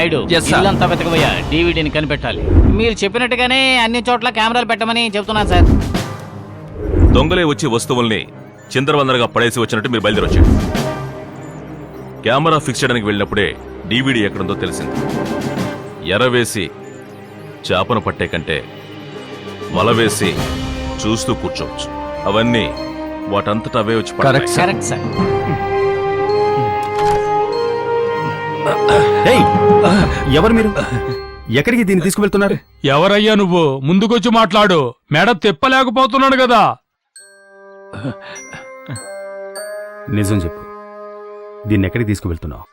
నాయుడు ఇల్లంతా వెతకబోయా డివిడీని కనిపెట్టాలి. మీరు చెప్పినట్టుగానే అన్ని చోట్ల కెమెరాలు పెట్టమని చెప్తున్నాను సార్. దొంగలే వచ్చి వస్తువుల్ని చిందరవందరగా పడేసి వచ్చినట్టు మీరు బయలుదేరొచ్చాడు. కెమెరా ఫిక్స్ చేయడానికి వెళ్ళినప్పుడే డివిడీ ఎక్కడుందో తెలిసింది. ఎరవేసి చేపను పట్టే కంటే వలవేసి చూస్తూ కూర్చోవచ్చు. అవన్నీ వాటంతట అవే వచ్చి పడతాయి. Correct sir. ఎవరు మీరు? ఎక్కడికి దీన్ని తీసుకువెళ్తున్నారు? ఎవరయ్యా నువ్వు? ముందుకొచ్చి మాట్లాడు. మేడం తిప్పలేకపోతున్నాడు కదా. నిజం చెప్పు, దీన్ని ఎక్కడికి తీసుకువెళ్తున్నావు?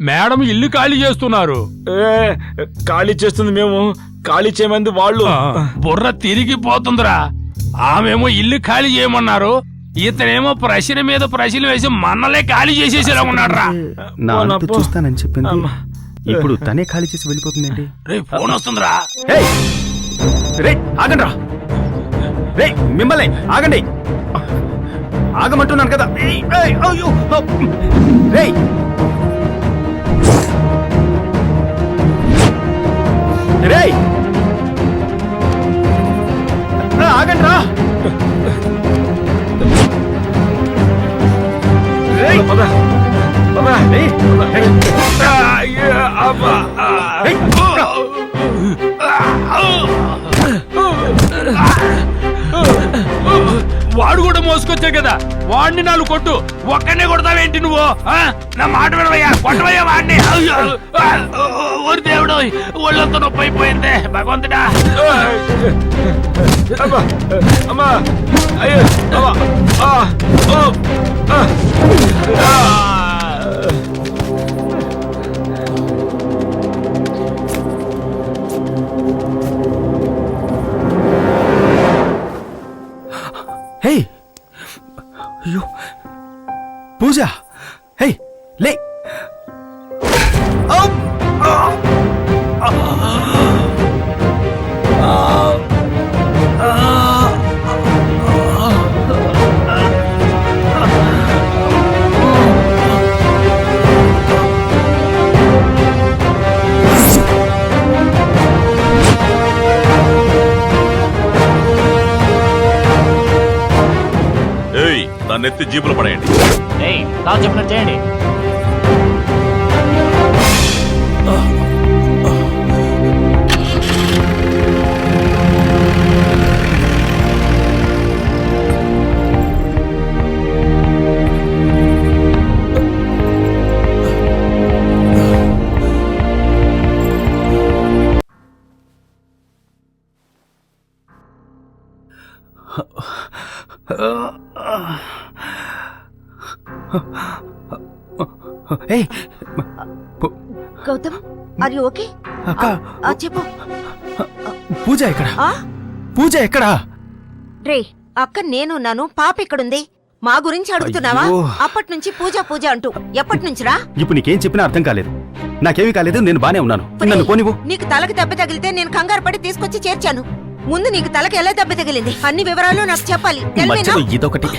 మేడం ఇల్లు ఖాళీ చేస్తున్నారు. ఖాళీ చేస్తుంది మేము, ఖాళీ చేయమంది వాళ్ళు. బుర్ర తిరిగిపోతుందిరా. ఆమెమో ఇల్లు ఖాళీ చేయమన్నారు, ఇతనేమో ప్రశ్న మీద ప్రశ్నలు వేసి మన్నలే ఖాళీ చేసేసేలా ఉన్నాడురా. నా అంతు చూస్తానని చెప్పింది, ఇప్పుడు తనే ఖాళీ చేసి వెళ్ళిపోతుందేంటి? రే ఫోన్ వస్తుందిరా. ఆగండి రా. రే మిమ్మల్ని ఆగండి, ఆగమంటున్నాను కదా. రేయ్ రేయ్ ఆగండి రా. వాడు కూడా మోసుకొచ్చా కదా, వాడిని నాలుగు కొట్టు. ఒక్కనే కొడతావేంటి నువ్వు? నా మాట వినవయ్యా, కొట్టవయ్యా వాడిని. ఓరి దేవుడు, ఒళ్ళంతా నొప్పి అయిపోయింది. భగవంతుడా. అమ్మా అయ్యో హే అయ్యో పూజ, హే లే. దాన్ని ఎత్తి జీపులో పడేయండి. చెప్పినట్టు చేయండి. Gautam, are you okay? చెప్పు. పూజ ఎక్కడా? పూజ ఎక్కడా? రే అక్క నేనున్నాను, పాప ఎక్కడుంది? మా గురించి అడుగుతున్నావా? అప్పటి నుంచి పూజ పూజ అంటూ ఎప్పటి నుంచిరా? ఇప్పుడు నీకేం చెప్పినా అర్థం కాలేదు. నాకేమీ కాలేదు, నేను బానే ఉన్నాను. నన్ను పోనివ్వు. నీకు తలకి దెబ్బ తగిలితే నేను కంగారు పడి తీసుకొచ్చి చేర్చాను. ముందు నీకు తలకి ఎలా దెబ్బ తగిలింది అన్ని వివరాలు నాకు చెప్పాలి. ఇదొకటి.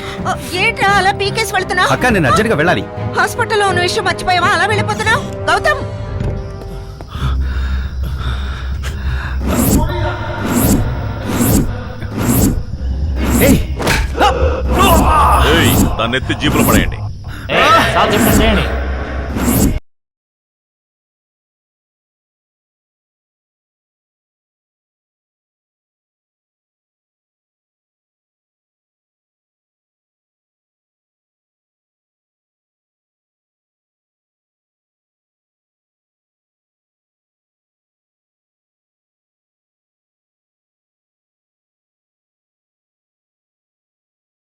ఏంట్రా అలా పీకేసి వెళ్తున్నా? అక్క నేను అర్జెంట్ గా వెళ్ళాలి. హాస్పిటల్లో ఉన్న విషయం మర్చిపోయావా? అలా వెళ్ళిపోతున్నావు గౌతమ్. దాన్ని ఎత్తి జీపులో పడేయండి. చెప్పినట్టు చేయండి.